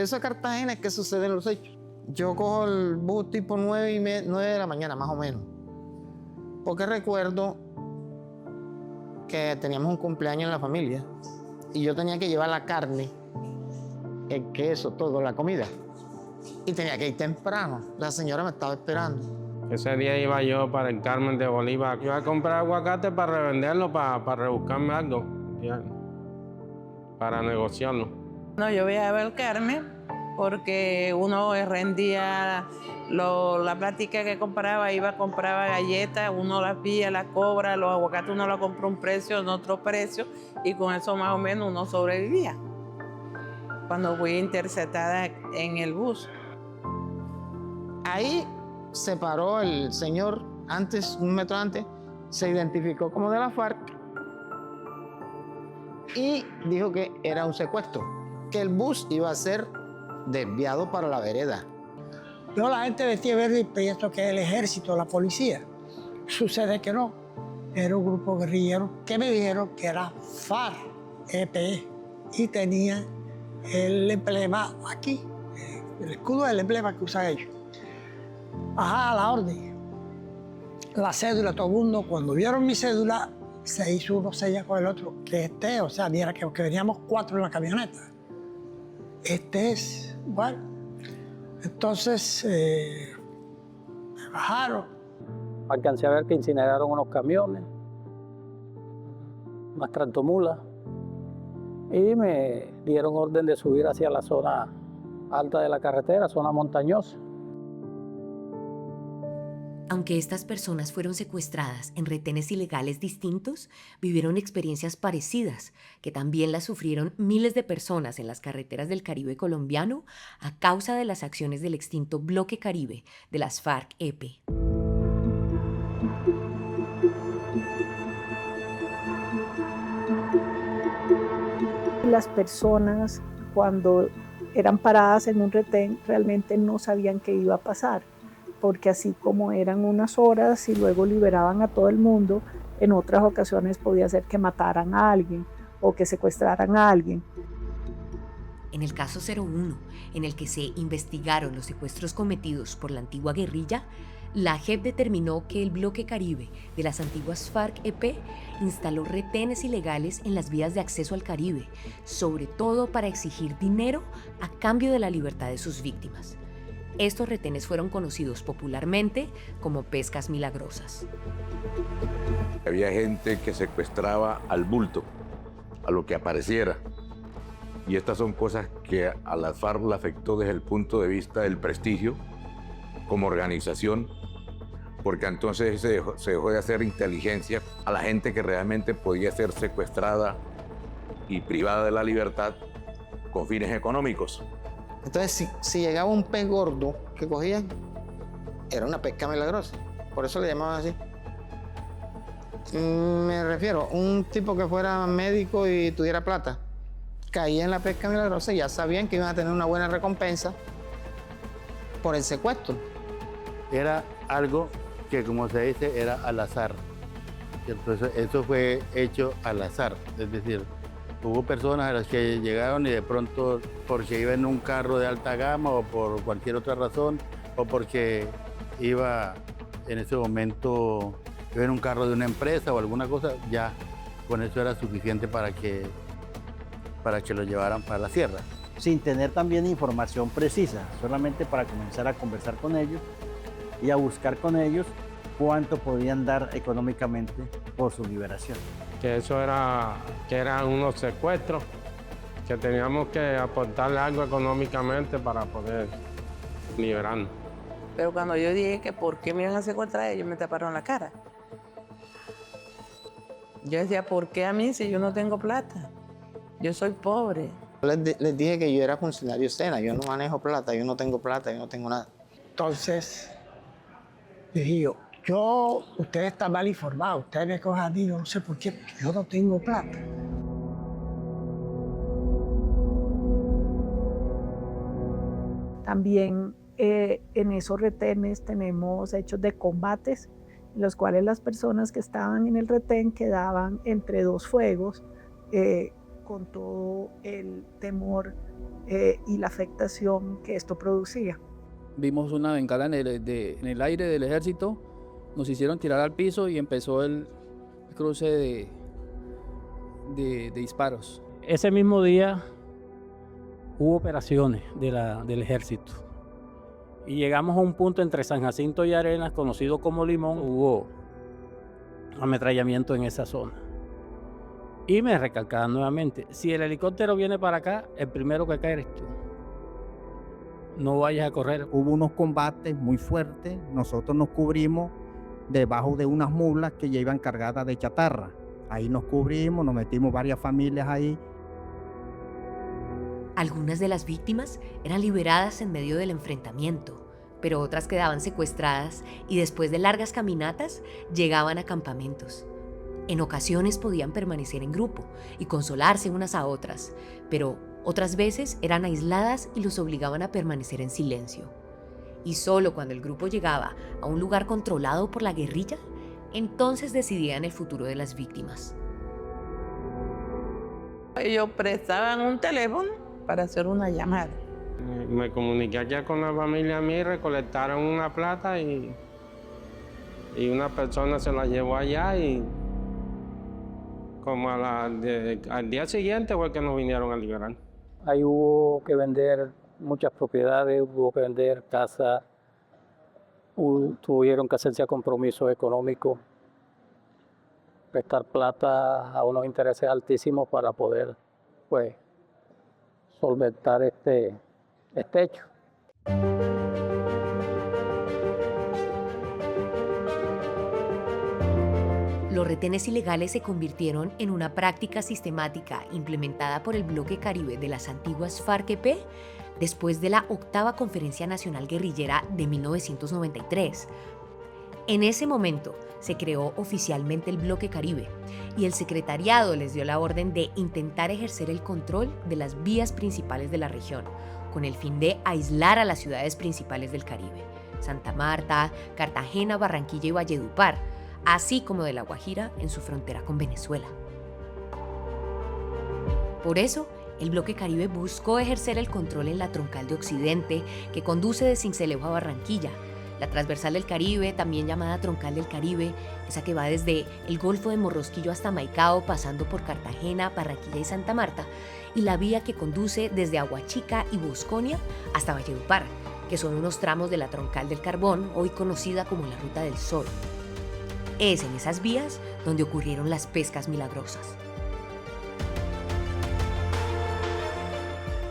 regreso a Cartagena es que suceden los hechos. Yo cojo el bus tipo 9 de la mañana, más o menos. Porque recuerdo que teníamos un cumpleaños en la familia y yo tenía que llevar la carne, el queso, todo, la comida. Y tenía que ir temprano. La señora me estaba esperando. Ese día iba yo para el Carmen de Bolívar. Iba a comprar aguacate para revenderlo, para rebuscarme algo, ya, para negociarlo. No, yo viajaba al Carmen porque uno rendía la plática que compraba, compraba galletas, uno las pilla, las cobra, los aguacates uno los compra un precio, en otro precio, y con eso más o menos uno sobrevivía. Cuando fui interceptada en el bus. Ahí se paró el señor, un metro antes, se identificó como de la FARC y dijo que era un secuestro, que el bus iba a ser desviado para la vereda. Yo la gente vestía verde y pienso que es el ejército, la policía. Sucede que no, era un grupo guerrillero que me dijeron que era FARC-EP y tenía el emblema aquí, el escudo es el emblema que usan ellos. Ajá, a la orden. La cédula, todo el mundo, cuando vieron mi cédula, se hizo uno sella con el otro. Que o sea, mira que veníamos 4 en la camioneta. Este es, bueno. Entonces, me bajaron. Alcancé a ver que incineraron unos camiones, unas tractomulas, y me dieron orden de subir hacia la zona alta de la carretera, zona montañosa. Aunque estas personas fueron secuestradas en retenes ilegales distintos, vivieron experiencias parecidas, que también las sufrieron miles de personas en las carreteras del Caribe colombiano a causa de las acciones del extinto Bloque Caribe de las FARC-EP. Las personas, cuando eran paradas en un retén, realmente no sabían qué iba a pasar, porque así como eran unas horas y luego liberaban a todo el mundo, en otras ocasiones podía ser que mataran a alguien o que secuestraran a alguien. En el caso 01, en el que se investigaron los secuestros cometidos por la antigua guerrilla, la JEP determinó que el Bloque Caribe de las antiguas FARC-EP instaló retenes ilegales en las vías de acceso al Caribe, sobre todo para exigir dinero a cambio de la libertad de sus víctimas. Estos retenes fueron conocidos popularmente como pescas milagrosas. Había gente que secuestraba al bulto, a lo que apareciera. Y estas son cosas que a las FARC le afectó desde el punto de vista del prestigio como organización, porque entonces se dejó de hacer inteligencia a la gente que realmente podía ser secuestrada y privada de la libertad con fines económicos. Entonces, si llegaba un pez gordo que cogían, era una pesca milagrosa. Por eso le llamaban así. Me refiero, un tipo que fuera médico y tuviera plata, caía en la pesca milagrosa y ya sabían que iban a tener una buena recompensa por el secuestro. Era algo que, como se dice, era al azar. Entonces, eso fue hecho al azar. Es decir, hubo personas a las que llegaron y de pronto, porque iba en un carro de alta gama o por cualquier otra razón, o porque iba en ese momento iba en un carro de una empresa o alguna cosa, ya con eso era suficiente para que lo llevaran para la sierra. Sin tener también información precisa, solamente para comenzar a conversar con ellos y a buscar con ellos cuánto podían dar económicamente por su liberación. Que eso era, que eran unos secuestros, que teníamos que aportarle algo económicamente para poder liberarnos. Pero cuando yo dije que por qué me iban a secuestrar, ellos me taparon la cara. Yo decía, ¿por qué a mí si yo no tengo plata? Yo soy pobre. Les dije que yo era funcionario SENA, yo no manejo plata, yo no tengo plata, yo no tengo nada. Entonces, dije ustedes están mal informados, ustedes me cojan a mí, no sé por qué, porque yo no tengo plata. También en esos retenes tenemos hechos de combates, en los cuales las personas que estaban en el retén quedaban entre dos fuegos, con todo el temor y la afectación que esto producía. Vimos una bengala en el aire del ejército, nos hicieron tirar al piso y empezó el cruce de disparos. Ese mismo día hubo operaciones del ejército y llegamos a un punto entre San Jacinto y Arenas, conocido como Limón. Hubo ametrallamiento en esa zona. Y me recalcaban nuevamente, si el helicóptero viene para acá, el primero que cae eres tú. No vayas a correr. Hubo unos combates muy fuertes, nosotros nos cubrimos debajo de unas mulas que ya iban cargadas de chatarra. Ahí nos cubrimos, nos metimos varias familias ahí. Algunas de las víctimas eran liberadas en medio del enfrentamiento, pero otras quedaban secuestradas y después de largas caminatas llegaban a campamentos. En ocasiones podían permanecer en grupo y consolarse unas a otras, pero otras veces eran aisladas y los obligaban a permanecer en silencio. Y solo cuando el grupo llegaba a un lugar controlado por la guerrilla, entonces decidían el futuro de las víctimas. Ellos prestaban un teléfono para hacer una llamada. Me comuniqué allá con la familia mía, recolectaron una plata y una persona se la llevó allá y como al día siguiente fue que nos vinieron a liberar. Ahí hubo que vender muchas propiedades, hubo que vender casas, tuvieron que hacerse a compromisos económicos, prestar plata a unos intereses altísimos para poder, pues, solventar este hecho. Los retenes ilegales se convirtieron en una práctica sistemática implementada por el Bloque Caribe de las antiguas FARC-EP después de la 8ª Conferencia Nacional Guerrillera de 1993. En ese momento se creó oficialmente el Bloque Caribe y el secretariado les dio la orden de intentar ejercer el control de las vías principales de la región, con el fin de aislar a las ciudades principales del Caribe, Santa Marta, Cartagena, Barranquilla y Valledupar, así como de La Guajira en su frontera con Venezuela. Por eso, el Bloque Caribe buscó ejercer el control en la troncal de Occidente que conduce de Sincelejo a Barranquilla, la transversal del Caribe, también llamada troncal del Caribe, esa que va desde el Golfo de Morrosquillo hasta Maicao, pasando por Cartagena, Barranquilla y Santa Marta, y la vía que conduce desde Aguachica y Bosconia hasta Valledupar, que son unos tramos de la troncal del Carbón, hoy conocida como la Ruta del Sol. Es en esas vías donde ocurrieron las pescas milagrosas.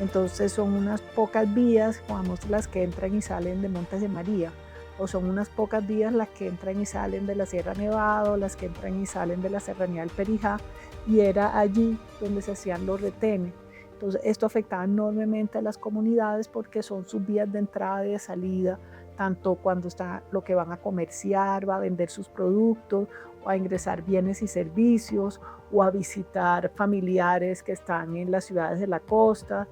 Entonces son unas pocas vías, digamos, las que entran y salen de Montes de María, o son unas pocas vías las que entran y salen de la Sierra Nevada, o las que entran y salen de la Serranía del Perijá, y era allí donde se hacían los retenes. Entonces esto afectaba enormemente a las comunidades porque son sus vías de entrada y de salida, tanto cuando está lo que van a comerciar, va a vender sus productos, o a ingresar bienes y servicios, o a visitar familiares que están en las ciudades de la costa.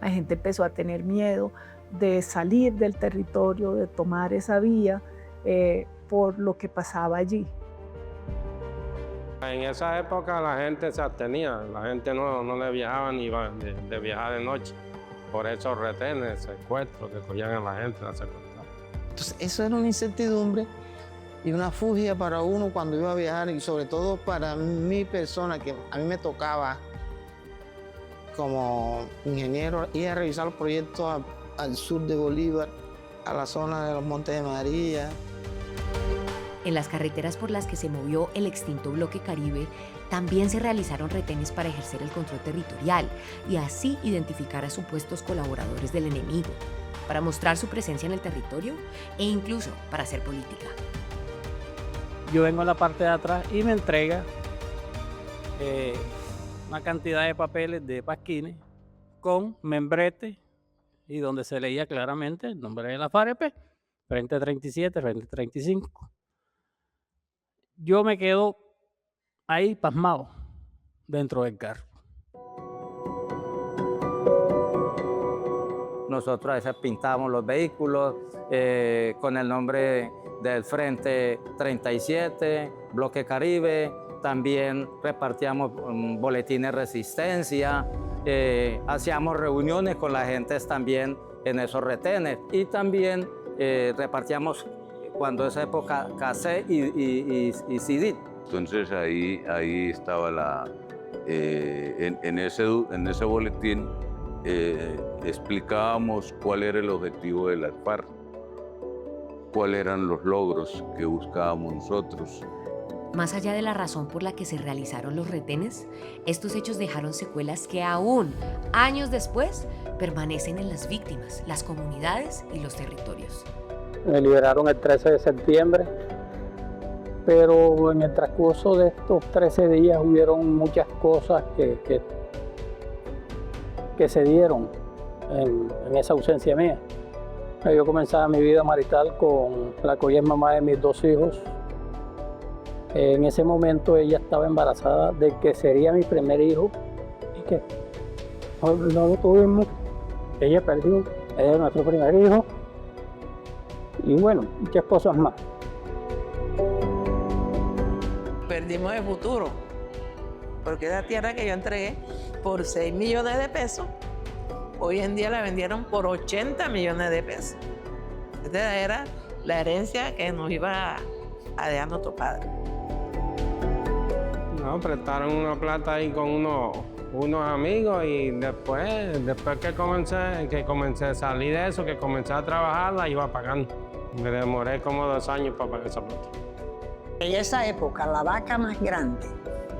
La gente empezó a tener miedo de salir del territorio, de tomar esa vía por lo que pasaba allí. En esa época la gente se abstenía, la gente no le viajaba ni iba de viajar de noche, por esos retenes, secuestros que cogían a la gente, la secuestraban. Entonces, eso era una incertidumbre y una fugia para uno cuando iba a viajar y sobre todo para mi persona, que a mí me tocaba como ingeniero ir a revisar los proyectos al sur de Bolívar, a la zona de los Montes de María. En las carreteras por las que se movió el extinto Bloque Caribe, también se realizaron retenes para ejercer el control territorial y así identificar a supuestos colaboradores del enemigo, para mostrar su presencia en el territorio e incluso para hacer política. Yo vengo a la parte de atrás y me entrega una cantidad de papeles de pasquines con membrete y donde se leía claramente el nombre de la FARC-EP, Frente 37, Frente 35. Yo me quedo ahí pasmado dentro del carro. Nosotros a veces pintábamos los vehículos con el nombre del Frente 37, Bloque Caribe. También repartíamos boletines de resistencia, hacíamos reuniones con la gente también en esos retenes y también repartíamos cuando esa época casé y CD. Entonces ahí estaba en ese boletín explicábamos cuál era el objetivo de las FARC, cuáles eran los logros que buscábamos nosotros. Más allá de la razón por la que se realizaron los retenes, estos hechos dejaron secuelas que aún, años después, permanecen en las víctimas, las comunidades y los territorios. Me liberaron el 13 de septiembre, pero en el transcurso de estos 13 días hubieron muchas cosas que se dieron en esa ausencia mía. Yo comenzaba mi vida marital con la que hoy es mamá de mis 2 hijos. En ese momento ella estaba embarazada de que sería mi primer hijo y que no lo tuvimos. Ella perdió, ella es nuestro primer hijo y bueno, muchas cosas más. Perdimos el futuro, porque esa tierra que yo entregué por 6 millones de pesos, hoy en día la vendieron por 80 millones de pesos. Esta era la herencia que nos iba a dejar nuestro padre. No, prestaron una plata ahí con unos amigos y después que comencé a salir de eso, que comencé a trabajar, la iba pagando. Me demoré como 2 años para pagar esa plata. En esa época, la vaca más grande,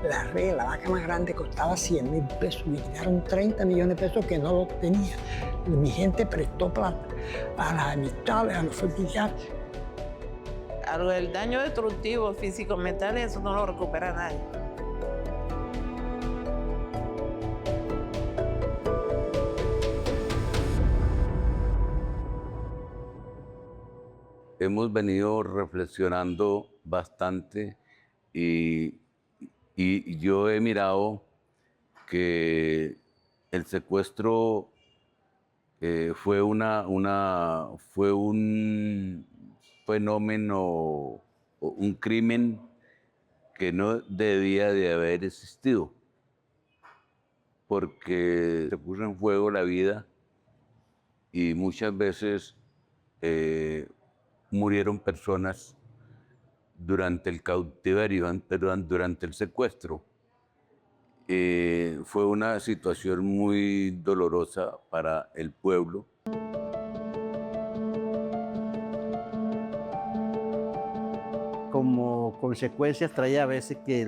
la vaca más grande costaba 100.000 pesos. Me quitaron 30 millones de pesos que no lo tenía. Mi gente prestó plata a las amistades, a los familiares. El daño destructivo físico-mental, eso no lo recupera nadie. Hemos venido reflexionando bastante y yo he mirado que el secuestro fue un fenómeno, un crimen que no debía de haber existido, porque se puso en juego la vida y muchas veces murieron personas durante el cautiverio, durante el secuestro. Fue una situación muy dolorosa para el pueblo. Como consecuencias traía a veces que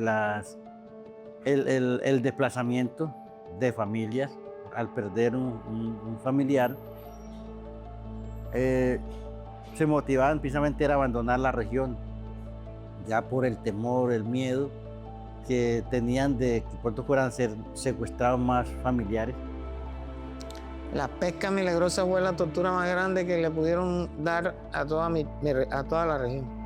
el desplazamiento de familias al perder un familiar se motivaban precisamente a abandonar la región, ya por el temor, el miedo que tenían de que pronto fueran a ser secuestrados más familiares. La pesca milagrosa fue la tortura más grande que le pudieron dar a toda la región.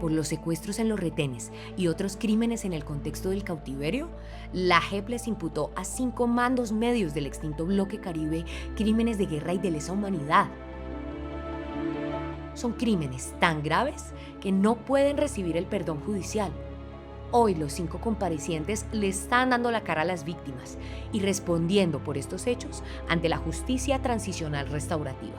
Por los secuestros en los retenes y otros crímenes en el contexto del cautiverio, la JEP les imputó a 5 mandos medios del extinto Bloque Caribe crímenes de guerra y de lesa humanidad. Son crímenes tan graves que no pueden recibir el perdón judicial. Hoy los 5 comparecientes le están dando la cara a las víctimas y respondiendo por estos hechos ante la justicia transicional restaurativa.